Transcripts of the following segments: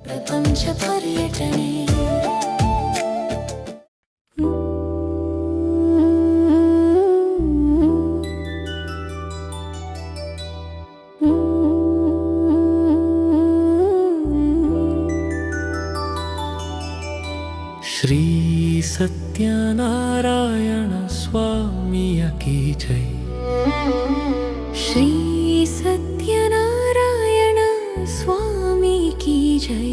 ಪ್ರಪಂಚ ಪರ್ಯಟನೆ ಶ್ರೀ ಸತ್ಯನಾರಾಯಣ ಸ್ವಾಮಿಯ ಕಿ ಜೈ. ಶ್ರೀ ಸತ್ಯನಾರಾಯಣ ಸ್ವಾಮಿ ಕಿ ಜೈ.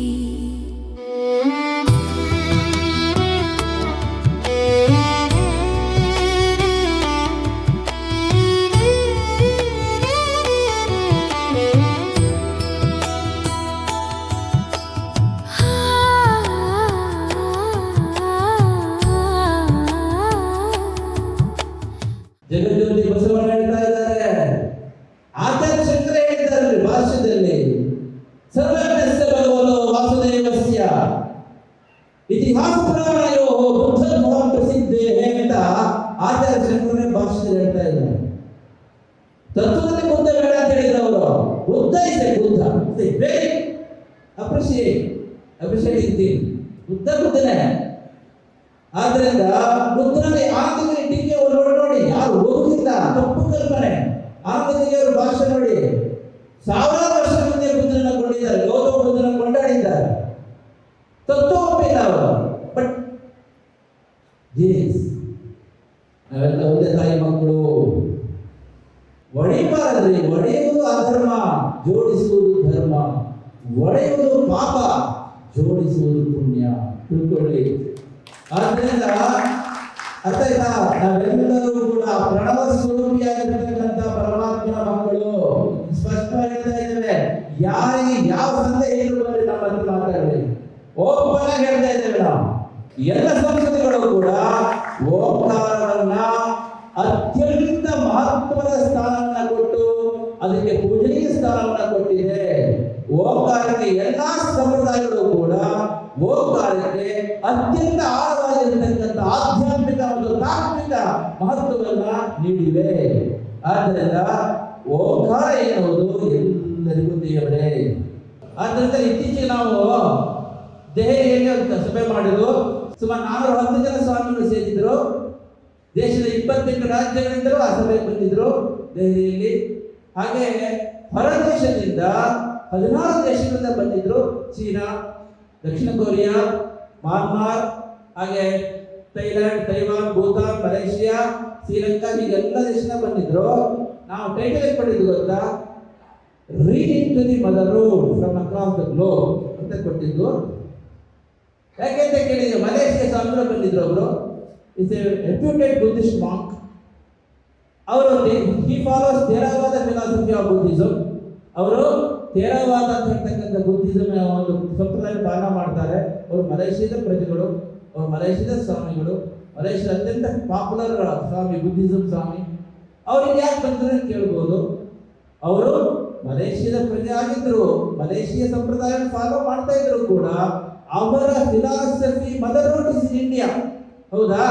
ಜಗಜ್ಯೋತಿ ಬಸವಣ್ಣ ಹೇಳ್ತಾ ಇದ್ದಾರೆ, ಆಚಾರ್ಯ ಶಂಕರ ಹೇಳಿದ್ದಾರೆ ಭಾಷ್ಯದಲ್ಲಿ, ಸರ್ವಜ್ಞಸ್ಯ ಭಗವತೋ ವಾಸುದೇವಸ್ಯ ಇತಿಹಾಸ ಪುರಾಣಯೋ ಬುದ್ಧತ್ವಂ ಪ್ರಸಿದ್ಧೇ ಅಂತ ಆಚಾರ್ಯ ಶಂಕರನೇ ಭಾಷ್ಯದಲ್ಲಿ ಹೇಳ್ತಾ ಇದ್ದಾರೆ. ತತ್ವದಲ್ಲಿ ಬುದ್ಧ ಬೇಡ ಅಂತ ಹೇಳಿದ್ರು ಅವರು. ಬುದ್ಧ ಇದೆ, ಬುದ್ಧ ವೆರಿ ಅಪ್ರಿಷಿಯೇಟಿಂಗ್ ಥಿಂಗ್. ಬುದ್ಧನೇ. ಆದ್ರಿಂದ ಬುದ್ಧನಲ್ಲಿ ಆನಂದಗಿರಿ ಟೀಕೆ ನೋಡಿ, ಯಾರು ಓದುವುದಿಲ್ಲ, ತಪ್ಪು ಕಲ್ಪನೆ. ಆನಂದಗಿರಿ ಅವರು ಭಾಷೆ ನೋಡಿ, ಸಾವಿರಾರು ವರ್ಷ ಮುಂದೆ ಬುದ್ಧನ ಕೊಂಡಿದ್ದಾರೆ, ಗೌತಮ ಬುದ್ಧನ ಕೊಂಡಾಡಿದ್ದಾರೆ. ತತ್ವ ಒಪ್ಪಿಲ್ಲ ಅವರು. But genius. ನಾವೆಲ್ಲ ಒಂದೇ ತಾಯಿ ಮಕ್ಕಳು. ಒಡೆಯಬಾರದ್ರಿ. ಒಡೆಯುವುದು ಅಧರ್ಮ, ಜೋಡಿಸುವುದು ಧರ್ಮ. ಒಡೆಯುವುದು ಪಾಪ, ಜೋಡಿಸುವುದು ಪುಣ್ಯ. ತಿಳ್ಕೊಳ್ಳಿ. ಆದ್ದರಿಂದ ಅರ್ಥ ಆಯ್ತಾ? ನಾವೆಲ್ಲರೂ ಕೂಡ ಪ್ರಣವ ಸ್ವರೂಪಿಯಾಗಿರ್ತಕ್ಕಂಥ ಪರಮಾತ್ಮನ ಮಕ್ಕಳು. ಸ್ಪಷ್ಟವಾಗಿ ಹೇಳ್ತಾ ಇದ್ದೇವೆ, ಯಾರಿಗೆ ಯಾವ ಸಂದೇಹ ಇದ್ರು ಬಂದ್ರೆ ನಮ್ಮ ಹತ್ರ ಮಾತಾಡಲಿ. ಓಪನ್ ಆಗಿ ಹೇಳ್ತಾ ಇದ್ದೇವೆ ನಾವು. ಎಲ್ಲ ಸಂಸ್ಕೃತಿಗಳು ಕೂಡ ಓಂಕಾರವನ್ನ ಅತ್ಯಂತ ಮಹತ್ವದ ಸ್ಥಾನವನ್ನ ಕೊಟ್ಟು ಅದಕ್ಕೆ ಪೂಜನೀಯ ಸ್ಥಾನವನ್ನ ಕೊಟ್ಟಿದೆ. ಓಂಕಾರಕ್ಕೆ ಎಲ್ಲಾ ಸಂಪ್ರದಾಯಗಳು ಕೂಡ ಓಂಕಾರಕ್ಕೆ ಅತ್ಯಂತ ಆಳವಾಗಿರತಕ್ಕಂಥ ಆಧ್ಯಾತ್ಮಿಕ ಮತ್ತು ತಾತ್ವಿಕ ಮಹತ್ವವನ್ನ ನೀಡಿವೆ. ಆದ್ದರಿಂದ ಓಂಕಾರ ಎನ್ನುವುದು ಎಲ್ಲರಿಗೂ ದೇವರೇ. ಆದ್ದರಿಂದ ಇತ್ತೀಚೆಗೆ ನಾವು ದೆಹಲಿಯಲ್ಲಿ ಒಂದು ಸಭೆ ಮಾಡಿದ್ರು. ಸುಮಾರು 410 ಜನ ಸ್ವಾಮಿಗಳು ಸೇರಿದ್ರು. ದೇಶದ 28 ರಾಜ್ಯಗಳಿಂದಲೂ ಆ ಸಭೆಗೆ ಬಂದಿದ್ರು ದೆಹಲಿಯಲ್ಲಿ. ಹಾಗೆ ಹೊರ ದೇಶದಿಂದ 16 ದೇಶಗಳಿಂದ ಬಂದಿದ್ರು. ಚೀನಾ, ದಕ್ಷಿಣ ಕೊರಿಯಾ, ಮ್ಯಾನ್ಮಾರ್, ಹಾಗೆ Thailand, Taiwan, Bhutan, Malaysia, Sri Lanka, ಹೀಗೆಲ್ಲ ದೇಶದಿಂದ ಬಂದಿದ್ರು. ನಾವು ಟೈಟಲ್ ಕೊಟ್ಟಿದ್ದು ಗೊತ್ತಾ? Reading to the mother road from across the globe ಅಂತ ಕೊಟ್ಟಿದ್ದು. ಯಾಕೆಂತ ಕೇಳಿದ್ರೆ ಮಲೇಷಿಯಾ ಸ್ವಾಮಿಗಳು ಬಂದಿದ್ರು. ಅವರು is a reputed Buddhist monk. ಅವರು he follows Theravada philosophy of Buddhism. ಅವರು ಥೇರವಾದ ಅಂತ ಹೇಳ್ತಕ್ಕಂಥ ಬುದ್ಧಿಸಮ್ ಒಂದು ಸಂಪ್ರದಾಯ ಪಾಲನೆ ಮಾಡ್ತಾರೆ. ಅವರು ಮಲೇಷಿಯಾದ ಪ್ರಜೆಗಳು, ಅವರು ಮಲೇಷಿಯಾದ ಸ್ವಾಮಿಗಳು, ಮಲೇಷಿಯಾದ ಅತ್ಯಂತ ಪಾಪ್ಯುಲರ್ ಸ್ವಾಮಿ, ಬುದ್ಧಿಸಮ್ ಸ್ವಾಮಿ. ಅವ್ರಿಗೆ ಯಾಕೆ ಬಂದ್ರೆ ಕೇಳ್ಬೋದು. ಅವರು ಮಲೇಷಿಯಾದ ಪ್ರಜೆ ಆಗಿದ್ರು, ಮಲೇಷಿಯಾ ಸಂಪ್ರದಾಯ ಫಾಲೋ ಮಾಡ್ತಾ ಇದ್ರು ಕೂಡ ಅವರ philosophy mother root is in India. ಹೌದಾ?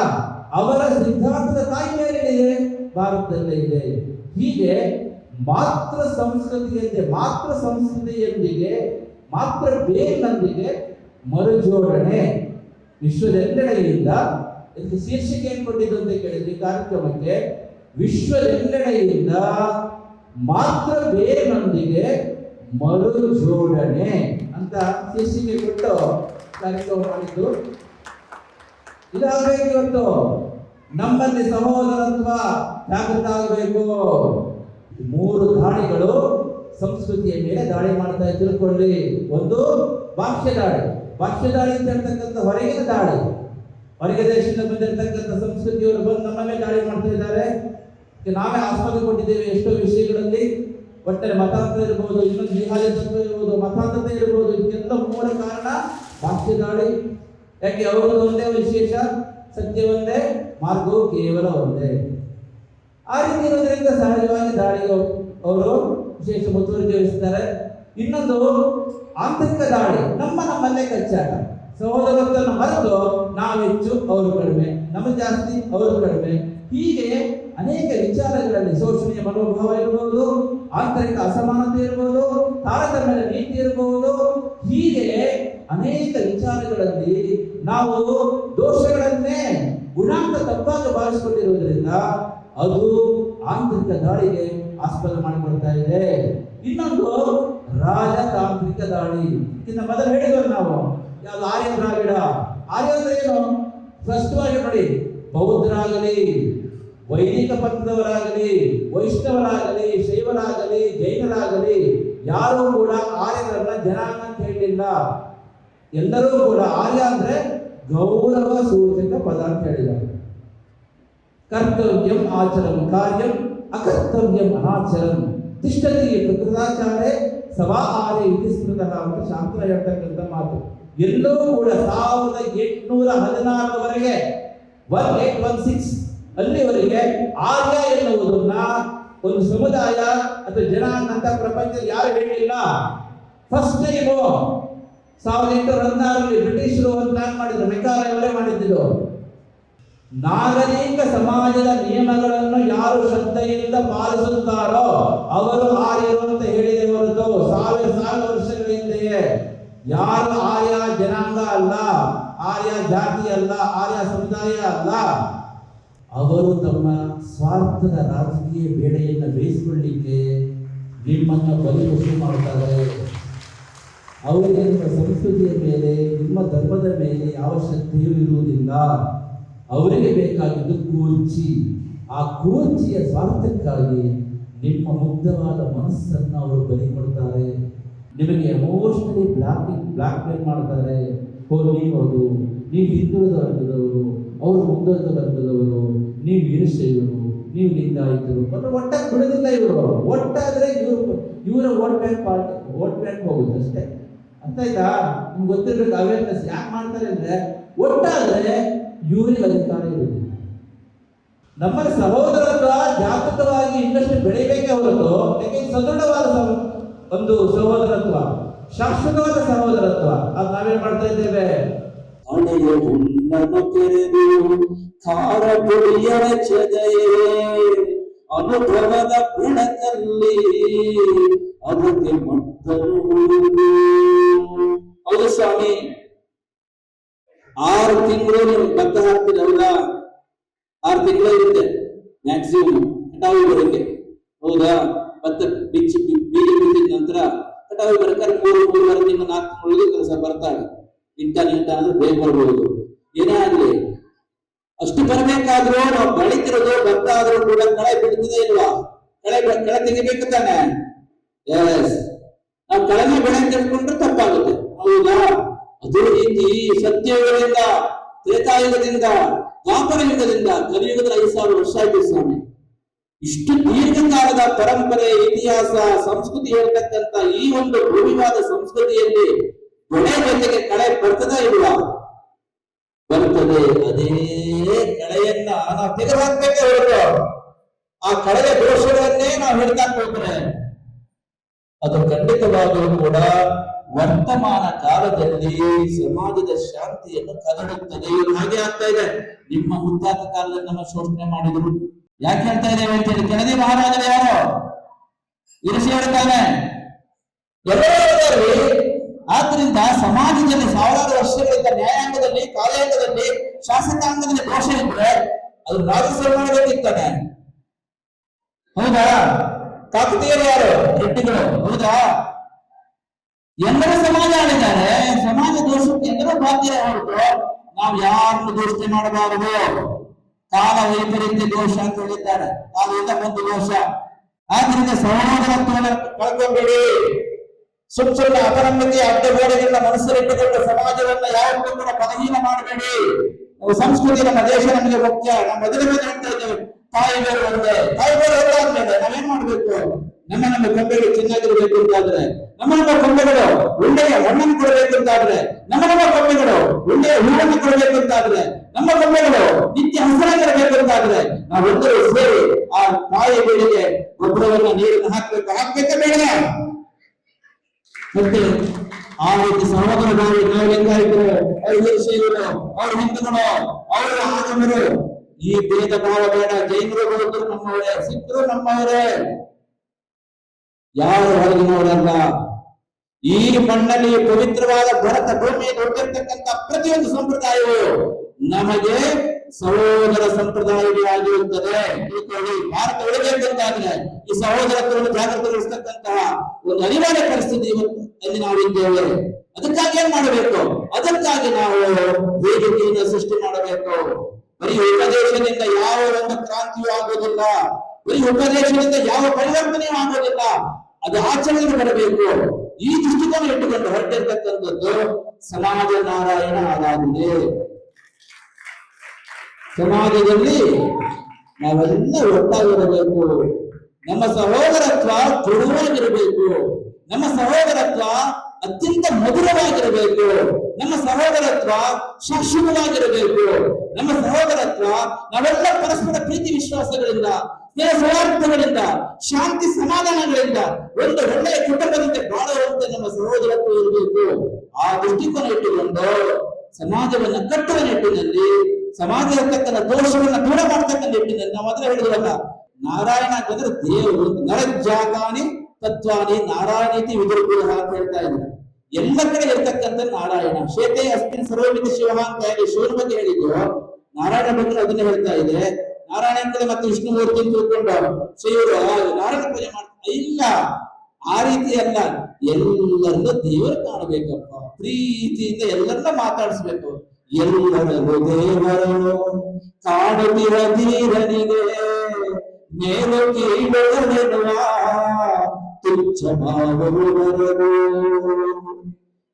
ಅವರ ಸಿದ್ಧಾಂತದ ತಾಯಿ ಮೇಲಿದೆ, ಭಾರತದಲ್ಲೇ ಇದೆ. ಹೀಗೆ ಮಾತೃ ಸಂಸ್ಕೃತಿಯಂತೆ, ಮಾತೃ ಸಂಸ್ಕೃತಿಯೊಂದಿಗೆ, ಮಾತೃ ಬೇರಿನೊಂದಿಗೆ ಮರುಜೋಡಣೆ ವಿಶ್ವದೆಲ್ಲೆಡೆಯಿಂದ. ಇದಕ್ಕೆ ಶೀರ್ಷಿಕೆ ಏನು ಕೊಟ್ಟಿದ್ದು ಅಂತ ಕೇಳಿದ್ವಿ ಕಾರ್ಯಕ್ರಮಕ್ಕೆ? ವಿಶ್ವದೆಲ್ಲೆಡೆಯಿಂದ ಮಾತೃ ಬೇರಿನೊಂದಿಗೆ ಮರುಜೋಡಣೆ ಅಂತ ಶೀರ್ಷಿಕೆ ಕೊಟ್ಟು ಕಾರ್ಯಕ್ರಮ ಮಾಡಿದ್ದು. ಇದಾಗಬೇಕು. ಇವತ್ತು ನಮ್ಮಲ್ಲಿ ಸಹೋದರತ್ವ ಜಾಗೃತ ಆಗಬೇಕು. 3 ದಾಳಿಗಳು ಸಂಸ್ಕೃತಿಯ ಮೇಲೆ ದಾಳಿ ಮಾಡ್ತಾ ತಿಳ್ಕೊಳ್ಳಿ. ಒಂದು ಭಾಷ್ಯ ದಾಳಿ. ಭಾಷ್ಯ ದಾಳಿ ಅಂತ ಹೇಳ್ತಕ್ಕಂಥ ಹೊರಗಿನ ದಾಳಿ. ಹೊರಗೆ ದೇಶದಿಂದ ಬಂದಿರತಕ್ಕಂಥ ಸಂಸ್ಕೃತಿಯವರು ಬಂದು ನಮ್ಮ ಮೇಲೆ ದಾಳಿ ಮಾಡ್ತಾ ಇದ್ದಾರೆ. ನಾವೇ ಆಸ್ಪತ್ರೆ ಕೊಟ್ಟಿದ್ದೇವೆ ಎಷ್ಟೋ ವಿಷಯಗಳಲ್ಲಿ. ಒಟ್ಟರೆ ಮತಾಂತರ ಇರ್ಬೋದು, ಇನ್ನೊಂದು ಜಿಹಾದಿ ತತ್ವ ಇರ್ಬೋದು, ಮತಾಂತರ ಇರ್ಬೋದು. ಇದಕ್ಕೆಲ್ಲ ಮೂಲ ಕಾರಣ ಭಾಷ್ಯ ದಾಳಿ. ಯಾಕೆ? ಅವರದ್ದು ಒಂದೇ ವಿಶೇಷ, ಸತ್ಯ ಒಂದೇ, ಮಾರ್ಗವು ಕೇವಲ ಒಂದೇ. ಆ ರೀತಿ ಇರೋದ್ರಿಂದ ಸಹಜವಾಗಿ ದಾಳಿಗೆ ಅವರು ವಿಶೇಷ ಮುತುವರ್ಜಿ ವಹಿಸ್ತಾರೆ. ಇನ್ನೊಂದು ಆಂತರಿಕ ದಾಳಿ, ನಮ್ಮಲ್ಲೇ ಕಚ್ಚಾಟ. ಸಹೋದರತ್ವವನ್ನು ಮರೆತು ನಾವು ಹೆಚ್ಚು, ಅವರು ಕಡಿಮೆ, ನಮಗೆ ಜಾಸ್ತಿ, ಅವರು ಕಡಿಮೆ. ಹೀಗೆ ಅನೇಕ ವಿಚಾರಗಳಲ್ಲಿ ಶೋಷಣೆಯ ಮನೋಭಾವ ಇರಬಹುದು, ಆಂತರಿಕ ಅಸಮಾನತೆ ಇರಬಹುದು, ತಾರತಮ್ಯದ ನೀತಿ ಇರಬಹುದು. ಹೀಗೆ ಅನೇಕ ವಿಚಾರಗಳಲ್ಲಿ ನಾವು ದೋಷಗಳನ್ನೇ ಗುಣಾಂಕ ತಪ್ಪಾಗಿ ಭಾವಿಸಿಕೊಂಡಿರುವುದರಿಂದ ಅದು ಆಂತರಿಕ ದಾಳಿಗೆ ಆಸ್ಪದ ಮಾಡಿಕೊಳ್ತಾ ಇದೆ. ಇನ್ನೊಂದು ರಾಜತಾಂತ್ರಿಕ ದಾಳಿ. ಇನ್ನು ಮೊದಲು ಹೇಳಿದ್ರು ನಾವು ಯಾವುದು ಆರ್ಯ ದ್ರಾವಿಡ. ಆರ್ಯ ಅಂದ್ರೆ ಏನು? ಸ್ಪಷ್ಟವಾಗಿ ನೋಡಿ, ಬೌದ್ಧರಾಗಲಿ, ವೈದಿಕ ಪಂಥದವರಾಗಲಿ, ವೈಷ್ಣವರಾಗಲಿ, ಶೈವರಾಗಲಿ, ಜೈನರಾಗಲಿ ಯಾರೂ ಕೂಡ ಆರ್ಯರನ್ನ ಜನಾಂಗ ಅಂತ ಹೇಳಿಲ್ಲ. ಎಲ್ಲರೂ ಕೂಡ ಆರ್ಯ ಅಂದ್ರೆ ಗೌರವ ಸೂಚಕ ಪದ ಅಂತ ಹೇಳಿದ್ದಾರೆ. ಕರ್ತವ್ಯಂ ಆಚರಂ ಕಾರ್ಯಂ ಅಕರ್ತವ್ಯಂ ಅನಾಚರಂ ತಿಷ್ಠತಿ ಪ್ರಕೃತಾಚಾರ್ಯ ಸವಾ ಆರ್ಯ ಇತಿ ಸ್ಮೃತಃ ಅಂತ ಶಾಸ್ತ್ರ ಹೇಳ್ತಕ್ಕಂಥ ಮಾತು. ಎಲ್ಲೂ ಕೂಡ 1816ವರೆಗೆ 1816 ಅಲ್ಲಿವರೆಗೆ ಆರ್ಯ ಎನ್ನುವುದನ್ನ ಒಂದು ಸಮುದಾಯ ಅಥವಾ ಜನಾಂಗ ಅಂತ ಪ್ರಪಂಚದಲ್ಲಿ ಯಾರು ಹೇಳಿಲ್ಲ. ಫಸ್ಟ್ ಟೈಮು 1816ರಲ್ಲಿ ಬ್ರಿಟಿಷರು ಒಂದು ಪ್ಲಾನ್ ಮಾಡಿದ್ರು, ಮೆಕಾಲೆ ಮಾಡಿದ್ರು. ನಾಗರಿಕ ಸಮಾಜದ ನಿಯಮಗಳನ್ನು ಯಾರು ಶ್ರದ್ಧೆಯಿಂದ ಪಾಲಿಸುತ್ತಾರೋ ಅವರು ಆರ್ಯರು ಅಂತ ಹೇಳಿದೆ ಹೊರತು ಸಾವಿರ ವರ್ಷಗಳ ಹಿಂದೆಯೇ ಯಾರು ಆರ್ಯ ಜನಾಂಗ ಅಲ್ಲ, ಆರ್ಯ ಜಾತಿ ಅಲ್ಲ, ಆರ್ಯ ಸಮುದಾಯ ಅಲ್ಲ, ಅವರು ತಮ್ಮ ಸ್ವಾರ್ಥದ ರಾಜಕೀಯ ಬೇಳೆಯನ್ನು ಬೇಯಿಸಿಕೊಳ್ಳಿಕ್ಕೆ ನಿಮ್ಮನ್ನು ಬಲಿಪಶು ಮಾಡ್ತಾರೆ. ಅವರಿಗೆ ನಿಮ್ಮ ಸಂಸ್ಕೃತಿಯ ಮೇಲೆ, ನಿಮ್ಮ ಧರ್ಮದ ಮೇಲೆ ಯಾವ ಶ್ರದ್ಧೆಯೂ ಇರುವುದಿಲ್ಲ. ಅವರಿಗೆ ಬೇಕಾಗಿದ್ದು ಕೂರ್ಚಿ. ಆ ಕೂರ್ಚಿಯ ಸ್ವಾರ್ಥಕ್ಕಾಗಿ ನಿಮ್ಮ ಮುಗ್ಧವಾದ ಮನಸ್ಸನ್ನು ಅವರು ಬಲಿ ಕೊಡ್ತಾರೆ. ನಿಮಗೆ ಎಮೋಷನಲಿ ಬ್ಲಾಕ್ ಮೇಲ್ ಮಾಡ್ತಾರೆ. ನೀವು ಹಿಂದುಳಿದ ವರ್ಗದವರು, ಅವರು ಮುಂದುವರೆದ ವರ್ಗದವರು, ನೀವು ವೀರಶೈವರು, ನೀವು ಲಿಂಗಾಯಿತರು, ಒಟ್ಟಾಗಿ ಬಿಡೋದಿಲ್ಲ ಇವರು. ಒಟ್ಟಾದ್ರೆ ಇವರ ವೋಟ್ ಬ್ಯಾಂಕ್ ಹೋಗುತ್ತೆ ಅಷ್ಟೇ. ಅಂತ ಆಯ್ತಾ? ನಿಮ್ಗೆ ಗೊತ್ತಿರ್ಬೇಕು ಅವೇರ್ನೆಸ್ ಯಾಕೆ ಮಾಡ್ತಾರೆ ಅಂದ್ರೆ ಒಟ್ಟಾದ್ರೆ ಇವರಿಗೆ ಅಧಿಕಾರ ಇರುವುದು. ನಮ್ಮಲ್ಲಿ ಸಹೋದರತ್ವ ಜಾಗೃತವಾಗಿ ಇನ್ನಷ್ಟು ಬೆಳಿಬೇಕೇ ಹೊರತು, ಯಾಕೆ ಸದೃಢವಾದ ಒಂದು ಸಹೋದರತ್ವ, ಶಾಶ್ವತವಾದ ಸಹೋದರತ್ವ ಅದು ನಾವೇನ್ ಮಾಡ್ತಾ ಇದ್ದೇವೆ? ಹಣೆಯ ಹುಣ್ಣನ್ನು ಕೆರೆದು ಖಾರ ಪುಡಿಯರ ಚದೆಯೇ ಅನುಭವದ ಬೆಳಕಲ್ಲಿ ಅದಕ್ಕೆ ಮತ್ತನು ಹುಡುಗು. ಹೌದು ಸ್ವಾಮಿ, 6 ತಿಂಗಳು ನೀವು ಭತ್ತ ಹಾಕ್ತೀರಿ, ಹೌದಾ? 6 ತಿಂಗಳು ಇರುತ್ತೆ ಮ್ಯಾಕ್ಸಿಮಮ್ ಕಟಾವು ಬರೋಕೆ, ಹೌದಾ? ಭತ್ತ ಬೀಜ ಬಿತ್ತಿದ ನಂತರ ಕಟಾವು ಬರ್ತಾರೆ 3-3.5 ತಿಂಗಳು 4 ತಿಂಗಳಿಗೆ ಕೆಲಸ ಬರ್ತಾರೆ. ಇಂಟ ಅಂದ್ರೆ ಬೇಗ ಬರ್ಬೋದು. ಏನೇ ಆಗ್ಲಿ, ಅಷ್ಟು ಬರಬೇಕಾದ್ರೂ ನಾವು ಬೆಳಿತಿರೋದು ಭತ್ತ ಆದ್ರೂ ಕೂಡ ಕಳೆ ಬಿಡ್ತದೆ ಇಲ್ವಾ? ಕಳೆ ತೆಗಿಬೇಕು ತಾನೆ. ಎಸ್, ನಾವು ಕಳೆನ ಬೆಳೆ ತೆಗೆದುಕೊಂಡ್ರೆ ತಪ್ಪಾಗುತ್ತೆ, ಹೌದಾ? ಅದೇ ರೀತಿ ಸತ್ಯಯುಗದಿಂದ, ತ್ರೇತಾಯುಗದಿಂದ, ದ್ವಾಪರ ಯುಗದಿಂದ, ಕಲಿಯುಗದ 5,000 ವರ್ಷ ಆಯ್ತು ಸ್ವಾಮಿ. ಇಷ್ಟು ದೀರ್ಘಕಾಲದ ಪರಂಪರೆ, ಇತಿಹಾಸ, ಸಂಸ್ಕೃತಿ ಹೇಳ್ತಕ್ಕಂಥ ಈ ಒಂದು ಭೂಮಿವಾದ ಸಂಸ್ಕೃತಿಯಲ್ಲಿ ಬೆಳೆ ಜೊತೆಗೆ ಕಳೆ ಬರ್ತದ ಇಲ್ವಾ? ಬರ್ತದೆ. ಅದೇ ಕಳೆಯನ್ನ ನಾವು ತೆಗೆದುಹಾಕ್ಬೇಕೇ ಹೊರತು ಆ ಕಳೆಯ ದೋಷಗಳನ್ನೇ ನಾವು ಹಿಡ್ತಾಕ್ ಹೋಗ್ತಾರೆ ಅದು ಖಂಡಿತವಾಗಲೂ ಕೂಡ ವರ್ತಮಾನ ಕಾಲದಲ್ಲಿ ಸಮಾಜದ ಶಾಂತಿಯನ್ನು ಕದಡುತ್ತದೆ. ಹಾಗೆ ಆಗ್ತಾ ಇದೆ. ನಿಮ್ಮ ಮುತ್ತಾತ ಕಾಲದಲ್ಲಿ ನಮ್ಮ ಶೋಷಣೆ ಮಾಡಿದ್ರು. ಯಾಕೆ ಹೇಳ್ತಾ ಇದ್ದೇವೆ ಅಂತ ಹೇಳಿ, ಕೆಳದಿ ಮಹಾರಾಜರು ಯಾರು ಇರಿಸಿ ಹೇಳ್ತಾನೆ, ಎಲ್ಲರೂ. ಆದ್ರಿಂದ ಸಮಾಜದಲ್ಲಿ ಸಾವಿರಾರು ವರ್ಷಗಳಿಂದ ನ್ಯಾಯಾಂಗದಲ್ಲಿ, ಕಾರ್ಯಾಂಗದಲ್ಲಿ, ಶಾಸಕಾಂಗದಲ್ಲಿ ದೋಷ ಇದ್ರೆ ಅದು ರಾಜಸಭೆ ಮಾಡಬೇಕಿತ್ತಾನೆ, ಹೌದಾ? ಕಾಕತೀಯರು ಯಾರು? ರೆಡ್ಡಿಗಳು, ಹೌದಾ? ಎಲ್ಲರೂ ಸಮಾಜ ಆಳಿದ್ದಾರೆ. ಸಮಾಜ ದೋಷಕ್ಕೆ ಎಲ್ಲರೂ ಬಾಧ್ಯ ಹೊರತು ನಾವು ಯಾರನ್ನು ದೋಷಣೆ ಮಾಡಬಾರದು. ಕಾಲ ವೈಪರೀತ್ಯ ದೋಷ ಅಂತ ಹೇಳಿದ್ದಾರೆ. ಕಾಲದಿಂದ ಒಂದು ದೋಷ. ಆದ್ರಿಂದ ಸಹೋದರತ್ವವನ್ನು ಕಳ್ಕೊಂಡ್ಬಿಡಿ. ಸುಮ್ಮನೆ ಅಪನಂಬಿಕೆ ಅಡ್ಡಗೋಡೆಗಳನ್ನ ಮನಸ್ಸಲ್ಲಿಟ್ಟುಕೊಂಡು ಸಮಾಜವನ್ನ ಯಾವತ್ತೂ ಕೂಡ ಬಲಹೀನ ಮಾಡಬೇಡಿ. ಸಂಸ್ಕೃತಿ ನಮ್ಮ ದೇಶ ನಮಗೆ ಮುಖ್ಯ. ನಮ್ಮ ಮೊದಲ ಮೇಲೆ ಹೇಳ್ತಾ ಇದ್ದೇವೆ, ತಾಯಿ ಬೇರು ಒಂದೇ. ತಾಯಿ ಬೇರು ಒಂದಾದ್ಮೇಲೆ ನಾವೇನ್ ಮಾಡ್ಬೇಕು? ನಮ್ಮ ಕೊಂಬೆಗಳು ಚೆನ್ನಾಗಿರ್ಬೇಕು ಅಂತಾದ್ರೆ, ನಮ್ಮ ಕೊಂಬೆಗಳು ಒಳ್ಳೆಯ ಹಣ್ಣನ್ನು ಕೊಡಬೇಕು ಅಂತಾದ್ರೆ, ನಮ್ಮ ಕೊಂಬೆಗಳು ಒಳ್ಳೆಯ ಹೂವನ್ನು ಕೊಡಬೇಕು ಅಂತಾದ್ರೆ, ನಮ್ಮ ಕೊಂಬೆಗಳು ನಿತ್ಯ ಹಸರಾಗಿರಬೇಕು ಅಂತಾದ್ರೆ ನಾವೆಲ್ಲರೂ ಸೇರಿ ಆ ತಾಯಿ ಬೇರಿಗೆ ಗೊಬ್ಬರವನ್ನ, ನೀರನ್ನು ಹಾಕ್ಬೇಕಾ ಬೇಡ? ಮತ್ತೆ ಆ ರೀತಿ ಸಹೋದರರು, ನಾವು ಲಿಂಗಾಯತರು, ಅವರು ಶೈವರು, ಅವರು ಹಿಂದೂಗಳು, ಅವರು ಆಗಮರು, ಈ ಭೇದ ಭಾವ ಬೇಡ. ಜೈನರು ಬರುತ್ತರು ನಮ್ಮವರೇ, ಸಿಖ್ರು ನಮ್ಮವರೇ, ಯಾರು ಹೊರಗಿನವರಲ್ಲ. ಈ ಮಣ್ಣಲ್ಲಿ ಪವಿತ್ರವಾದ ಭರತ ಭೂಮಿಯಲ್ಲಿ ಹುಟ್ಟಿರ್ತಕ್ಕಂಥ ಪ್ರತಿಯೊಂದು ಸಂಪ್ರದಾಯವು ನಮಗೆ ಸಹೋದರ ಸಂಪ್ರದಾಯವೇ ಆಗಿರುತ್ತದೆ. ತಿಳ್ಕೊಳ್ಳಿ, ಭಾರತ ಉಳಿಬೇಕಂತಾದ್ರೆ ಈ ಸಹೋದರತ್ವವನ್ನು ಜಾಗೃತಗೊಳಿಸ್ತಕ್ಕಂತಹ ಒಂದು ಅನಿವಾರ್ಯ ಪರಿಸ್ಥಿತಿ ಇವತ್ತು ಅಲ್ಲಿ ನಾವಿದ್ದೇವೆ. ಅದಕ್ಕಾಗಿ ಏನ್ ಮಾಡಬೇಕು? ಅದಕ್ಕಾಗಿ ನಾವು ವೇದಿಕೆಯನ್ನು ಸೃಷ್ಟಿ ಮಾಡಬೇಕು. ಬರೀ ಉಪದೇಶದಿಂದ ಯಾವ ಒಂದು ಕ್ರಾಂತಿಯೂ ಆಗೋದಿಲ್ಲ, ಬರೀ ಉಪದೇಶದಿಂದ ಯಾವ ಪರಿವರ್ತನೆಯೂ ಆಗೋದಿಲ್ಲ, ಅದು ಆಚರಣೆಗೆ ಬರಬೇಕು. ಈ ದೃಷ್ಟಿಕೋನ ಇಟ್ಟುಕೊಂಡು ಹೊರಟಿರ್ತಕ್ಕಂಥದ್ದು ಸಮಾಜ ನಾರಾಯಣ ಆರಾಧನೆ. ಸಮಾಜದಲ್ಲಿ ನಾವೆಲ್ಲ ಒಟ್ಟಾಗಿರಬೇಕು. ನಮ್ಮ ಸಹೋದರತ್ವ ದೃಢವಾಗಿರಬೇಕು. ನಮ್ಮ ಸಹೋದರತ್ವ ಅತ್ಯಂತ ಮಧುರವಾಗಿರಬೇಕು. ನಮ್ಮ ಸಹೋದರತ್ವ ಶಾಶ್ವತವಾಗಿರಬೇಕು. ನಮ್ಮ ಸಹೋದರತ್ವ ನಾವೆಲ್ಲ ಪರಸ್ಪರ ಪ್ರೀತಿ ವಿಶ್ವಾಸಗಳಿಂದ, ಸ್ನೇಹ ಸೌಹಾರ್ದಗಳಿಂದ, ಶಾಂತಿ ಸಮಾಧಾನಗಳಿಂದ ಒಂದು ಒಳ್ಳೆಯ ಕುಟುಂಬದಂತೆ ಬಾಳುವಂತೆ ನಮ್ಮ ಸಹೋದರತ್ವ ಇರಬೇಕು. ಆ ದೃಷ್ಟಿಕೋನ ಇಟ್ಟುಕೊಂಡು ಸಮಾಜವನ್ನ ಕಟ್ಟುವ ನಿಟ್ಟಿನಲ್ಲಿ, ಸಮಾಜದಲ್ಲಿರ್ತಕ್ಕಂಥ ದೋಷವನ್ನ ದೂರ ಮಾಡ್ತಕ್ಕಂಥ ನಿಟ್ಟಿನಲ್ಲಿ ನಾವು ಅದರ ಹೇಳಿದ್ರಲ್ಲ, ನಾರಾಯಣ ಅಂತಂದ್ರೆ ದೇವರು. ನರಜಾತಾನಿ ತತ್ವಾನಿ ನಾರಾಯಣೀತಿ ವಿದುರ್ಗುಹ ಅಂತ ಹೇಳ್ತಾ ಇದ್ದಾರೆ. ಎಲ್ಲ ಕಡೆ ಇರ್ತಕ್ಕಂಥ ನಾರಾಯಣ. ಶೇತೆ ಅಸ್ಮಿನ್ ಸರ್ವಮಿತ ಶಿವ ಅಂತ ಹೇಳಿ ಶಿವನ ಬಗ್ಗೆ ಹೇಳಿದ್ರು, ನಾರಾಯಣ ಬಗ್ಗೆ ಅದನ್ನೇ ಹೇಳ್ತಾ ಇದೆ. ನಾರಾಯಣ ಮತ್ತೆ ವಿಷ್ಣುಮೂರ್ತಿ ತಿಳ್ಕೊಂಡು ಶಿವರು ನಾರಾಯಣ ಪೂಜೆ ಮಾಡ್ತಾರೆ. ಇಲ್ಲ, ಆ ರೀತಿ ಅಲ್ಲ. ಎಲ್ಲರನ್ನೂ ದೇವರು ಕಾಣಬೇಕಪ್ಪ, ಪ್ರೀತಿಯಿಂದ ಎಲ್ಲರನ್ನ ಮಾತಾಡಿಸ್ಬೇಕು. ಎಲ್ಲರಲ್ಲೂ ದೇವರನ್ನು ಕಾಣುತ್ತಿರ ಧೀರನಿಗೆ ಮೇಲು ಕೀಳುವ ತುಚ್ಛ ಭಾವವು ಬರದು.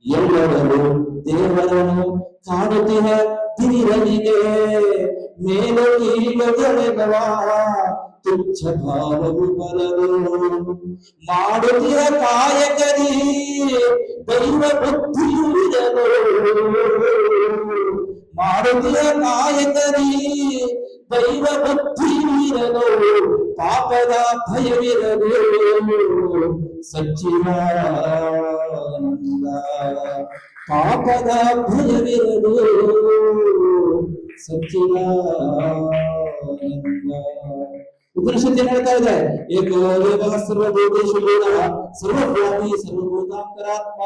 ಎಲ್ಲರಲ್ಲೂ ದೇವರನ್ನು ಕಾಣುತ್ತಿರ ಧೀರನಿಗೆ ಮೇಲು ಕೀಳುವ ತುಚ್ಛ ಭಾವವು ಬರದು. ಮಾಡುತ್ತಿರ ಕಾಯಕರಿ ದೈವ ಬುದ್ಧಿಯು ಇರಲು. ಮಾಡುತ್ತಿರ ಕಾಯಕರಿ ದೈವ ಬುದ್ಧಿಯಿರಲು. ಪಾಪದ ಭಯವಿರಲು. ಸಚ್ಚಿದಾನಂದ ಪಾಪದ ಭಯವಿರಲು. ಸಚ್ಚಿದಾನಂದ. ಉಪನಿಷತ್ತು ಹೇಳ್ತಾ ಇದೆ, ಏಕೋ ದೇವ ಸರ್ವಭೂತೇಷು ದೇವಃ ಸರ್ವವ್ಯಾಪಿ ಸರ್ವಭೂತಾಂತರಾತ್ಮ.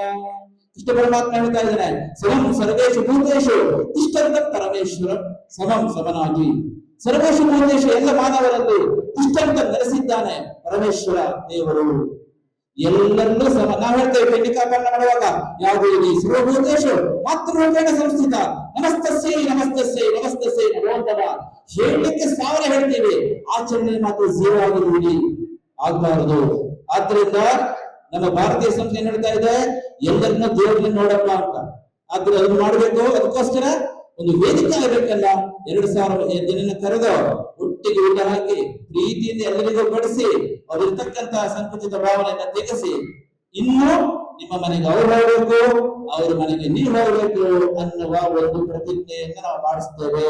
ಕೃಷ್ಣ ಪರಮಾತ್ಮ ಹೇಳ್ತಾ ಇದ್ದಾನೆ, ಸಮಂ ಸರ್ವೇಷು ಭೂತೇಷು ತಿಷ್ಠಂತಂ ಪರಮೇಶ್ವರಂ ಸಮಂ ಸಮನಾಗಿ. ಸರ್ವೇಷು ಭೂತೇಷು ಎಲ್ಲ ಮಾನವರಲ್ಲಿ ತಿಷ್ಠಂತಂ ನೆಲೆಸಿದ್ದಾನೆ ಪರಮೇಶ್ವರ ದೇವರು. ಎಲ್ಲರನ್ನೂ ನಾವು ಹೇಳ್ತೇವೆ ಪಿಂಡಿಕಾಕರಣ ಮಾಡುವಾಗ ಯಾವುದು ಇಲ್ಲಿ ಸರ್ವಭೂತೇಷು ಮಾತೃರೂಪೇಣ ಸಂಸ್ಥಿತ ನಮಸ್ತಸ್ಯೈ ನಮಸ್ತಸ್ಯೈ ನಮಸ್ತಸ್ಯೈ ನಮೋತ್ತಮ. ಹೇಳಲಿಕ್ಕೆ 1000 ಹೇಳ್ತೀವಿ, ಆಚರಣೆ ಮಾತ್ರ 0 ಆಗಿರುವುದು ಆಗ್ಬಾರದು. ಆದ್ರಿಂದ ನಮ್ಮ ಭಾರತೀಯ ಸಂಸ್ಥೆ ಹೇಳ್ತಾ ಇದೆ, ಎಲ್ಲರನ್ನ ದೇವರನ್ನ ನೋಡಪ್ಪ ಅಂತ. ಆದ್ರೆ ಅದನ್ನ ಮಾಡ್ಬೇಕು. ಅದಕ್ಕೋಸ್ಕರ ಒಂದು ವೇದಿಕೆ ಆಗಬೇಕಲ್ಲ. 2000 ಜನನ ಕರೆದು ಒಟ್ಟಿಗೆ ಊಟ ಹಾಕಿ ಪ್ರೀತಿಯಿಂದ ಎಲ್ಲರಿಗೂ ಬಡಿಸಿ ಅವರಿರ್ತಕ್ಕಂತಹ ಸಂಕುಚಿತ ಭಾವನೆಯನ್ನ ತೆಗೆಸಿ, ಇನ್ನು ನಿಮ್ಮ ಮನೆಗೆ ಅವ್ರು ಹೋಗ್ಬೇಕು, ಅವ್ರ ಮನೆಗೆ ನೀವು ಹೋಗ್ಬೇಕು ಅನ್ನುವ ಒಂದು ಪ್ರತಿಜ್ಞೆಯನ್ನ ನಾವು ಮಾಡಿಸ್ತೇವೆ.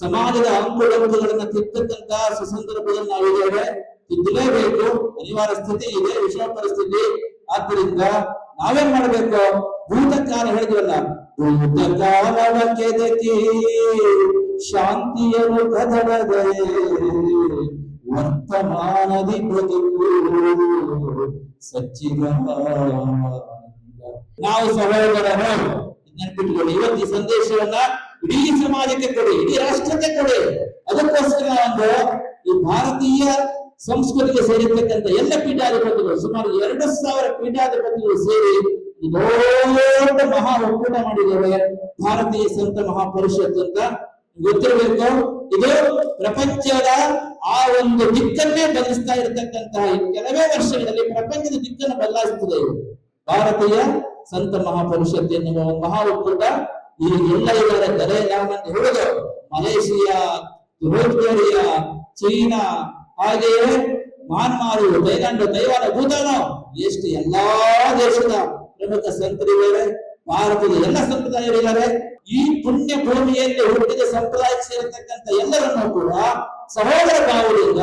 ಸಮಾಜದ ಅಂಕುಡೊಂಕುಗಳನ್ನ ತಿದ್ದಕ್ಕಂತ ಸುಸಂದರ್ಭದಲ್ಲಿ ನಾವಿದ್ದೇವೆ. ತಿದ್ದಲೇಬೇಕು, ಅನಿವಾರ್ಯ ಸ್ಥಿತಿ ಇದೆ, ವಿಷಮ ಪರಿಸ್ಥಿತಿ. ಆದ್ದರಿಂದ ನಾವೇನ್ ಮಾಡ್ಬೇಕು? ಭೂತಕಾಲ ಹೇಳಿದ್ವಲ್ಲ, ಭೂತಕಾಲವ ಕೆದಕಿ ಶಾಂತಿಯನ್ನು ಕದಡದೆ ವರ್ತಮಾನದಿ ಬದುಕು ಸಚ್ಚಿದಾನಂದ. ನಾವು ಸಹೋದರರು ನೆನಪಿಟ್ಕೊಳ್ಳಿ. ಇವತ್ತು ಈ ಸಂದೇಶವನ್ನ ಇಡೀ ಸಮಾಜಕ್ಕೆ ಕೊಡಿ, ಇಡೀ ರಾಷ್ಟ್ರಕ್ಕೆ ಕೊಡಿ. ಅದಕ್ಕೋಸ್ಕರ ಒಂದು ಈ ಭಾರತೀಯ ಸಂಸ್ಕೃತಿಗೆ ಸೇರಿರ್ತಕ್ಕಂಥ ಎಲ್ಲ ಪೀಠಾಧಿಪತಿಗಳು, ಸುಮಾರು 2000 ಪೀಠಾಧಿಪತಿಗಳು ಸೇರಿ ದೊಡ್ಡ ಮಹಾ ಒಕ್ಕೂಟ ಮಾಡಿದ್ದೇವೆ, ಭಾರತೀಯ ಸಂತ ಮಹಾಪರಿಷತ್ ಅಂತ. ಗೊತ್ತಿರಬೇಕು, ಇದು ಪ್ರಪಂಚದ ಆ ಒಂದು ದಿಕ್ಕನ್ನೇ ಬದಲಿಸ್ತಾ ಇರತಕ್ಕಂತಹ ಕೆಲವೇ ವರ್ಷಗಳಲ್ಲಿ ಪ್ರಪಂಚದ ದಿಕ್ಕನ್ನು ಬದಲಾಯಿಸುತ್ತದೆ ಭಾರತೀಯ ಸಂತ ಮಹಾಪರಿಷತ್ ಎನ್ನುವ ಮಹಾ ಒಕ್ಕೂಟ. ಈ ಎಲ್ಲ ಇದರ ದಲೆಲಾಮನ್ನು ಹಿಡಿದು ಮಲೇಷಿಯಾ, ಯುರೋಪಿಯಾ, ಚೀನಾ, ಹಾಗೆಯೇ ಮ್ಯಾನ್ಮಾರು, ಥೈಲ್ಯಾಂಡ್, ತೈವಾನ್, ಭೂತಾನ, ಎಷ್ಟು ಎಲ್ಲಾ ದೇಶದ ಪ್ರಮುಖ ಸಂತರಿದ್ದಾರೆ. ಭಾರತದ ಎಲ್ಲ ಸಂಪ್ರದಾಯರಿದ್ದಾರೆ. ಈ ಪುಣ್ಯ ಭೂಮಿಯಲ್ಲಿ ಹುಟ್ಟಿದ ಸಂಪ್ರದಾಯಕ್ಕೆ ಸೇರತಕ್ಕಂಥ ಎಲ್ಲರನ್ನೂ ಕೂಡ ಸಹೋದರ ಭಾವದಿಂದ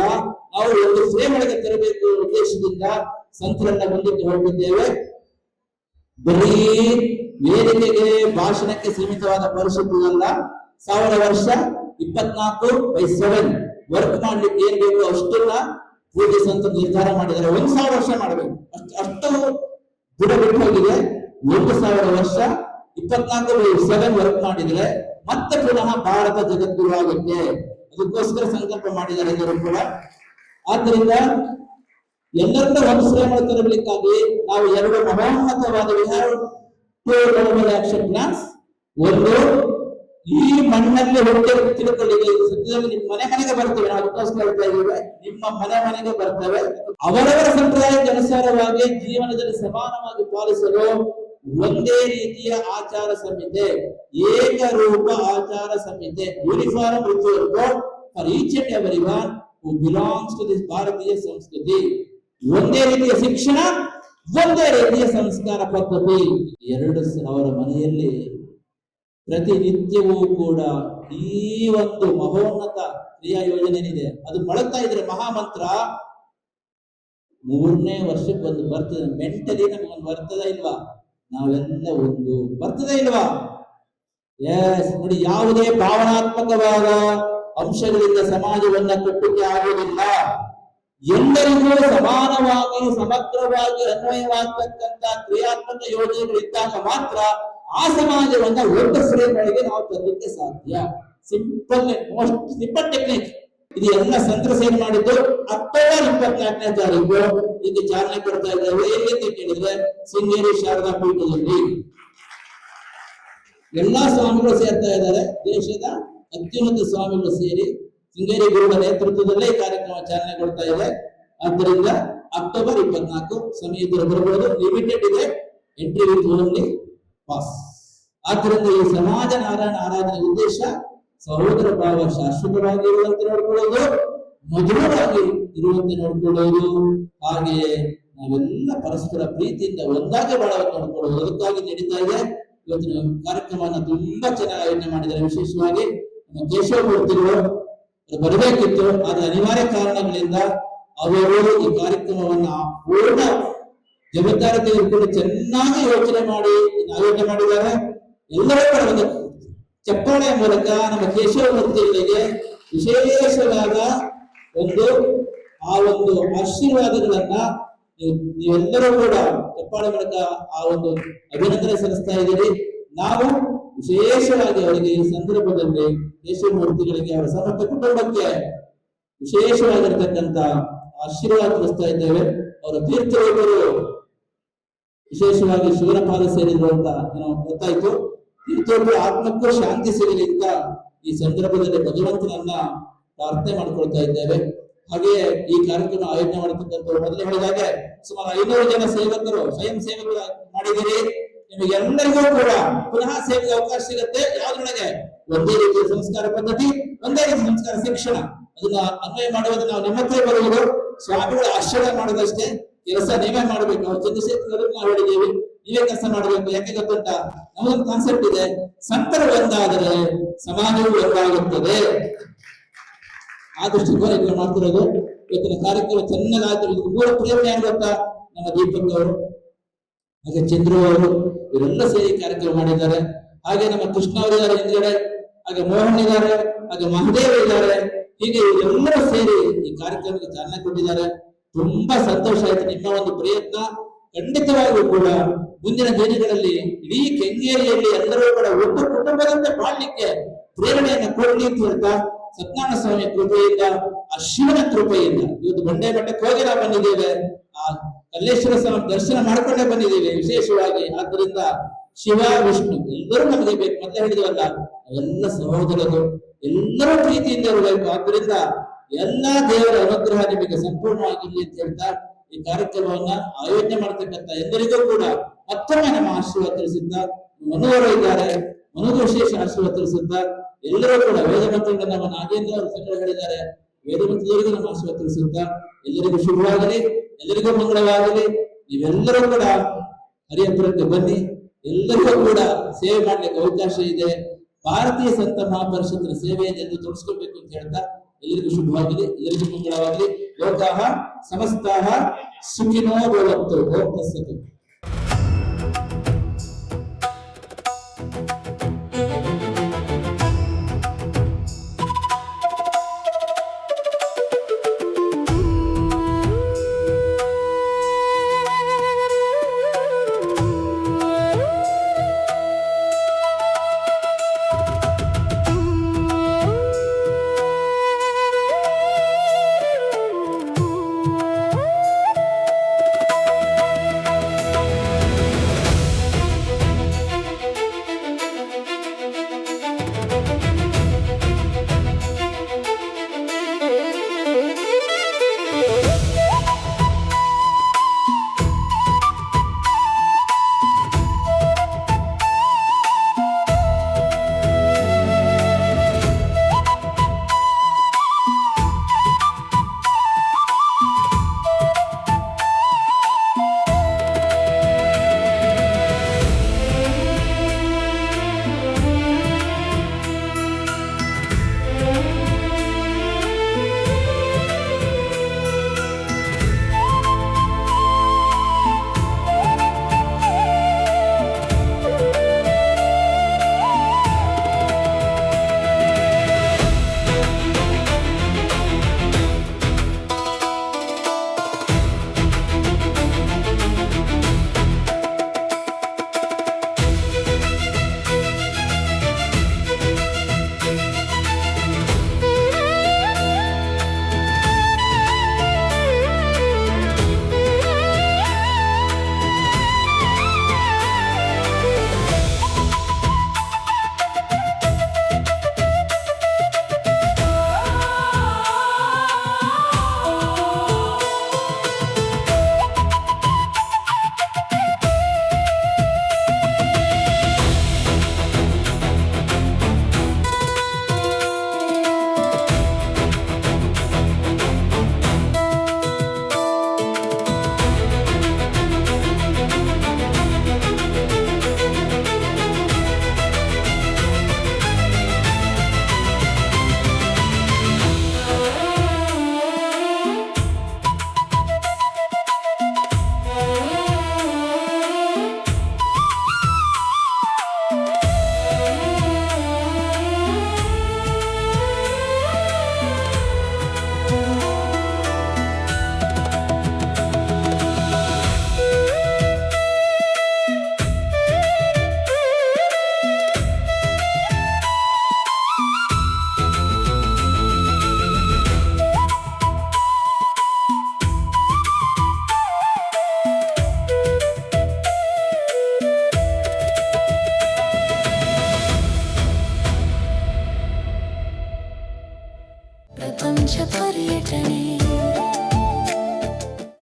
ನಾವು ಒಂದು ಫ್ರೇಮೊಳಗೆ ತರಬೇಕು ಉದ್ದೇಶದಿಂದ ಸಂತರನ್ನ ಮುಂದಕ್ಕೆ ಹೊರಟಿದ್ದೇವೆ. ಬರೀ ವೇದಿಕೆಗೆ ಭಾಷಣಕ್ಕೆ ಸೀಮಿತವಾದ ಪರಿಷತ್ತು ಅಲ್ಲ. 1000 ವರ್ಷ 24/7 ವರ್ಕ್ ಮಾಡ್ಲಿಕ್ಕೆ ಏನ್ ಬೇಕು ಅಷ್ಟನ್ನ ಪೂಜೆ ಸಂತ ನಿರ್ಧಾರ ಮಾಡಿದ್ದಾರೆ. 1000 ವರ್ಷ ಮಾಡಬೇಕು. ಅಷ್ಟು ಬುಡ ಬಿಟ್ಟು ಹೋಗಿದೆ. 1000 ವರ್ಷ 24/7 ವರ್ಕ್ ಮಾಡಿದ್ರೆ ಮತ್ತೆ ಪುನಃ ಭಾರತ ಜಗದ್ಗುರು ಆಗುತ್ತೆ. ಅದಕ್ಕೋಸ್ಕರ ಸಂಕಲ್ಪ ಮಾಡಿದ್ದಾರೆ ಎಲ್ಲರೂ ಕೂಡ. ಆದ್ದರಿಂದ ಎಲ್ಲರನ್ನ ಒಂದು ಶ್ರೇಣ ತರಲಿಕ್ಕಾಗಿ ನಾವು 2 ಮಹೋನ್ನತವಾದ ಆಕ್ಷನ್ ಪ್ಲಾನ್ಸ್. ಒಂದು, ಈ ಮಣ್ಣಲ್ಲಿ ಹೊಟ್ಟೆ ತಿಳ್ಕೊಳ್ಳಿಕ್ಕೆ ಸದ್ಯದಲ್ಲಿ ನಿಮ್ಮ ಮನೆಗೆ ಬರ್ತೇವೆ. ನಾವು ಅದಕ್ಕೋಸ್ಕರ ಹೇಳ್ತಾ ಇದ್ದೇವೆ, ನಿಮ್ಮ ಮನೆಗೆ ಬರ್ತೇವೆ. ಅವರವರ ಸಂಪ್ರದಾಯಕ್ಕೆ ಅನುಸಾರವಾಗಿ ಜೀವನದಲ್ಲಿ ಸಮಾನವಾಗಿ ಪಾಲಿಸಲು ಒಂದೇ ರೀತಿಯ ಆಚಾರ ಸಂಹಿತೆ, ಏಕರೂಪ ಆಚಾರ ಸಂಹಿತೆ, uniform ritual code for each and everyone who belongs to this ಭಾರತೀಯ ಸಂಸ್ಕೃತಿ. ಒಂದೇ ರೀತಿಯ ಶಿಕ್ಷಣ, ಒಂದೇ ರೀತಿಯ ಸಂಸ್ಕಾರ ಪದ್ಧತಿ. 2000 ಮನೆಯಲ್ಲಿ ಪ್ರತಿನಿತ್ಯವೂ ಕೂಡ ಈ ಒಂದು ಮಹೋನ್ನತ ಕ್ರಿಯಾ ಯೋಜನೆ ಏನಿದೆ ಅದು ಬಳಸ್ತಾ ಇದ್ರೆ ಮಹಾಮಂತ್ರ 3ನೇ ವರ್ಷಕ್ಕೆ ಒಂದು ಬರ್ತದೆ. ಮೆಂಟಲಿ ನಮಗೊಂದು ಬರ್ತದ ಇಲ್ವಾ? ನಾವೆಲ್ಲ ಒಂದು ಬರ್ತದೆ ಇಲ್ವಾ? ಎಸ್, ನೋಡಿ, ಯಾವುದೇ ಭಾವನಾತ್ಮಕವಾದ ಅಂಶಗಳಿಂದ ಸಮಾಜವನ್ನ ಕಟ್ಟಕ್ಕೆ ಆಗುವುದಿಲ್ಲ. ಎಲ್ಲರಿಗೂ ಸಮಾನವಾಗಿ ಸಮಗ್ರವಾಗಿ ಅನ್ವಯವಾಗತಕ್ಕಂತ ಕ್ರಿಯಾತ್ಮಕ ಯೋಜನೆಗಳಿದ್ದಾಗ ಮಾತ್ರ ಆ ಸಮಾಜವನ್ನ ಒಂದು ಶ್ರೇಣಿಗಳಿಗೆ ನಾವು ತರಲಿಕ್ಕೆ ಸಾಧ್ಯ. Simple, most simple technique. ಇದು ಎಲ್ಲ ಸಂತ್ರಸೇನೆ ಮಾಡಿದ್ದು ಅಕ್ಟೋಬರ್ 24ನೇ ತಾರೀಕು ಇದಕ್ಕೆ ಚಾಲನೆ ಕೊಡ್ತಾ ಇದ್ದೇವೆ. ಎಲ್ಲಿ ಕೇಳಿದ್ರೆ ಶೃಂಗೇರಿ ಶಾರದಾ ಪೀಠದಲ್ಲಿ ಎಲ್ಲಾ ಸ್ವಾಮಿಗಳು ಸೇರ್ತಾ ಇದ್ದಾರೆ. ದೇಶದ ಅತ್ಯುನ್ನತ ಸ್ವಾಮಿಗಳು ಸೇರಿ ಶೃಂಗೇರಿ ಗುರುಗಳ ನೇತೃತ್ವದಲ್ಲೇ ಈ ಕಾರ್ಯಕ್ರಮ ಚಾಲನೆ ಕೊಡ್ತಾ ಇದೆ. ಆದ್ದರಿಂದ ಅಕ್ಟೋಬರ್ 24 ಸಮಯದಲ್ಲಿ ಬರಬಹುದು. ಲಿಮಿಟೆಡ್ ಇದೆ, ಎಂಟ್ರಿ ವಿತ್ ಓನ್ಲಿ ಪಾಸ್. ಆದ್ದರಿಂದ ಈ ಸಮಾಜ ನಾರಾಯಣ ಆರಾಧನೆ ಉದ್ದೇಶ ಸಹೋದರ ಭಾವ ಶಾಶ್ವತವಾಗಿ ಇರುವಂತೆ ನೋಡ್ಕೊಳ್ಳೋದು, ಮಧುರವಾಗಿ ಇರುವಂತೆ ನೋಡ್ಕೊಳ್ಳೋದು, ಹಾಗೆಯೇ ನಾವೆಲ್ಲ ಪರಸ್ಪರ ಪ್ರೀತಿಯಿಂದ ಒಂದಾಗಿ ಬಾಳೋದು ನೋಡ್ಕೊಳ್ಳೋದು. ಅದಕ್ಕಾಗಿ ನಡೀತಾ ಇದೆ. ಇವತ್ತಿನ ಕಾರ್ಯಕ್ರಮವನ್ನು ತುಂಬಾ ಚೆನ್ನಾಗಿ ಆಯೋಜನೆ ಮಾಡಿದ್ದಾರೆ. ವಿಶೇಷವಾಗಿ ನಮ್ಮ ಕೇಶವಮೂರ್ತಿಗಳು ಬರಬೇಕಿತ್ತು, ಆದ್ರೆ ಅನಿವಾರ್ಯ ಕಾರಣಗಳಿಂದ ಅವರು ಈ ಕಾರ್ಯಕ್ರಮವನ್ನ ಪೂರ್ಣ ಜವಾಬ್ದಾರಿ ತೆಗೆದುಕೊಂಡು ಚೆನ್ನಾಗಿ ಯೋಚನೆ ಮಾಡಿ ಆಯೋಜನೆ ಮಾಡಿದ್ದಾರೆ. ಎಲ್ಲರೂ ಕೂಡ ಒಂದು ಚಪ್ಪಾಳೆಯ ಮೂಲಕ ನಮ್ಮ ಕೇಶವಮೂರ್ತಿಗಳಿಗೆ ವಿಶೇಷವಾದ ಒಂದು ಆಶೀರ್ವಾದಗಳನ್ನ ನೀವೆಲ್ಲರೂ ಕೂಡ ಚಪ್ಪಾಳೆ ಮೂಲಕ ಆ ಒಂದು ಅಭಿನಂದನೆ ಸಲ್ಲಿಸ್ತಾ ಇದ್ದೀರಿ. ನಾವು ವಿಶೇಷವಾಗಿ ಅವರಿಗೆ ಈ ಸಂದರ್ಭದಲ್ಲಿ ಕೇಶವಮೂರ್ತಿಗಳಿಗೆ ಅವರ ಸಮಸ್ತ ಕುಟುಂಬಕ್ಕೆ ವಿಶೇಷವಾಗಿರ್ತಕ್ಕಂಥ ಆಶೀರ್ವಾದ ತಿಳಿಸ್ತಾ ಇದ್ದೇವೆ. ಅವರ ತೀರ್ಥರು ವಿಶೇಷವಾಗಿ ಶಿವನಪಾದ ಸೇರಿದ್ರು ಅಂತ ಗೊತ್ತಾಯ್ತು. ತೀರ್ಥರು ಆತ್ಮಕ್ಕೂ ಶಾಂತಿ ಸಿಗಲಿ ಅಂತ ಈ ಸಂದರ್ಭದಲ್ಲಿ ಭಗವಂತನನ್ನ ಪ್ರಾರ್ಥನೆ ಮಾಡ್ಕೊಳ್ತಾ ಇದ್ದೇವೆ. ಹಾಗೆಯೇ ಈ ಕಾರ್ಯಕ್ರಮ ಆಯೋಜನೆ ಮಾಡತಕ್ಕಂಥ ಮೊದಲು ಹೇಳಿದಾಗೆ ಸುಮಾರು 500 ಜನ ಸೇವಕರು, ಸ್ವಯಂ ಸೇವಕರು ಮಾಡಿದ್ದೀರಿ. ನಿಮಗೆಲ್ಲರಿಗೂ ಕೂಡ ಪುನಃ ಸೇವೆಗೆ ಅವಕಾಶ ಸಿಗುತ್ತೆ. ಯಾವ್ದ್ರೊಳಗೆ? ಒಂದೇ ರೀತಿಯ ಸಂಸ್ಕಾರ ಪದ್ಧತಿ, ಒಂದೇ ರೀತಿಯ ಸಂಸ್ಕಾರ ಶಿಕ್ಷಣ. ಅದನ್ನ ಅನ್ವಯ ಮಾಡುವುದು ನಾವು ನಿಮ್ಮ ಹತ್ರ ಬರುವುದು, ಸ್ವಾಮಿಗಳ ಆಶ್ರಯ ಮಾಡೋದಷ್ಟೇ. ಕೆಲಸ ನೀವೇ ಮಾಡ್ಬೇಕು. ಅವ್ರು ಚಂದ್ರಶೇಖರ್ ನಾವು ಹೇಳಿದ್ದೀವಿ, ನೀವೇ ಕೆಲಸ ಮಾಡಬೇಕು. ಯಾಕೆ ಗೊತ್ತುಂಟ? ನಮಗೊಂದು ಕಾನ್ಸೆಪ್ಟ್ ಇದೆ, ಸಂತರು ಒಂದಾದರೆ ಸಮಾಜವು ಒಂದಾಗುತ್ತದೆ. ಆ ದೃಷ್ಟಿಕೋನ ಮಾಡ್ತಿರೋದು. ಇವತ್ತಿನ ಕಾರ್ಯಕ್ರಮ ಚೆನ್ನಾಗಾಯ್ತು. ಇದು 3 ಪ್ರೇರಣೆ ಏನ್ ಗೊತ್ತಾ? ನಮ್ಮ ದೀಪಕ್ ಅವರು, ಹಾಗೆ ಚಂದ್ರು ಅವರು, ಇವರೆಲ್ಲ ಸೇರಿ ಕಾರ್ಯಕ್ರಮ ಮಾಡಿದ್ದಾರೆ. ಹಾಗೆ ನಮ್ಮ ಕೃಷ್ಣ ಅವರಿದ್ದಾರೆ ಹಿಂದ್ಗಡೆ, ಹಾಗೆ ಮೋಹನ್ ಇದ್ದಾರೆ, ಹಾಗೆ ಮಹದೇವ್ ಇದ್ದಾರೆ. ಹೀಗೆ ಇವರೆಲ್ಲರೂ ಸೇರಿ ಈ ಕಾರ್ಯಕ್ರಮಕ್ಕೆ ಚಾಲನೆ ಕೊಟ್ಟಿದ್ದಾರೆ. ತುಂಬಾ ಸಂತೋಷ ಆಯ್ತು. ನಿಮ್ಮ ಒಂದು ಪ್ರಯತ್ನ ಖಂಡಿತವಾಗಿಯೂ ಕೂಡ ಮುಂದಿನ ದಿನಗಳಲ್ಲಿ ಇಡೀ ಕೆಂಗೇರಿಯಲ್ಲಿ ಎಲ್ಲರೂ ಕೂಡ ಒಬ್ಬ ಕುಟುಂಬದಂತೆ ಬಾಳ್ಲಿಕ್ಕೆ ಪ್ರೇರಣೆಯನ್ನು ಕೊಡ್ಲಿ ಅಂತ ಹೇಳ್ತಾ, ಸತ್ಯನಾರಾಯಣ ಸ್ವಾಮಿ ಕೃಪೆಯಿಂದ, ಆ ಶಿವನ ಕೃಪೆಯಿಂದ ಇವತ್ತು ಬಂಡೆ ಬೆಟ್ಟಕ್ಕೆ ಹೋಗಿ ನಾವು ಬಂದಿದ್ದೇವೆ. ಆ ಕಲ್ಲೇಶ್ವರ ಸ್ವಾಮಿ ದರ್ಶನ ಮಾಡ್ಕೊಂಡೇ ಬಂದಿದ್ದೇವೆ ವಿಶೇಷವಾಗಿ. ಆದ್ದರಿಂದ ಶಿವ ವಿಷ್ಣು ಎಲ್ಲರೂ ನಮಗೆ ಬೇಕು. ಮತ್ತೆ ಹೇಳಿದ್ವಲ್ಲ, ಎಲ್ಲ ಸಹೋದರರು ಎಲ್ಲರೂ ಪ್ರೀತಿಯಿಂದ ಇರಬೇಕು. ಆದ್ದರಿಂದ ಎಲ್ಲಾ ದೇವರ ಅನುಗ್ರಹ ನಿಮಗೆ ಸಂಪೂರ್ಣವಾಗಿರ್ಲಿ ಅಂತ ಹೇಳ್ತಾ ಈ ಕಾರ್ಯಕ್ರಮವನ್ನ ಆಯೋಜನೆ ಮಾಡ್ತಕ್ಕಂಥ ಎಲ್ಲರಿಗೂ ಕೂಡ ಮತ್ತೊಮ್ಮೆ ನಮ್ಮ ಆಶೀರ್ವಾದ ತಿಳಿಸಿದ್ದ. ಮನುವರು ಇದ್ದಾರೆ, ಮನುಗೂ ವಿಶೇಷ ಆಶೀರ್ವಾದ ತಿಳಿಸಿದ್ದ. ಎಲ್ಲರೂ ಕೂಡ ವೇದ ಮಂತ್ರಗಳ ನಮ್ಮ ನಾಗೇಂದ್ರ ಅವರು ಸಂಗ್ರಹ ಹೇಳಿದ್ದಾರೆ. ವೇದ ಮಂತ್ರದವರಿಗೂ ನಮ್ಮ ಆಶೀರ್ವಾದ ತಿಳಿಸಿದ್ದ. ಎಲ್ಲರಿಗೂ ಶುಭವಾಗಲಿ, ಎಲ್ಲರಿಗೂ ಮಂಗಳವಾಗಲಿ. ನೀವೆಲ್ಲರೂ ಕೂಡ ಹರಿಹರಪುರಕ್ಕೆ ಬನ್ನಿ. ಎಲ್ಲರಿಗೂ ಕೂಡ ಸೇವೆ ಮಾಡ್ಲಿಕ್ಕೆ ಅವಕಾಶ ಇದೆ. ಭಾರತೀಯ ಸಂತ ಮಹಾಪರಿಷತ್ತಿನ ಸೇವೆಯನ್ನು ತೊಡಸ್ಕೊಳ್ಬೇಕು ಅಂತ ಹೇಳ್ತಾ ಎಲ್ಲರಿಗೂ ಶುಭವಾಗಲಿ, ಎಲ್ಲರಿಗೂ ಮಂಗಳವಾಗಲಿ. ಲೋಕಾಹ ಸಮಸ್ತಾಹ ಸುಖಿನೋ ಭವಂತು. ಓಂ ತತ್ಸತ್.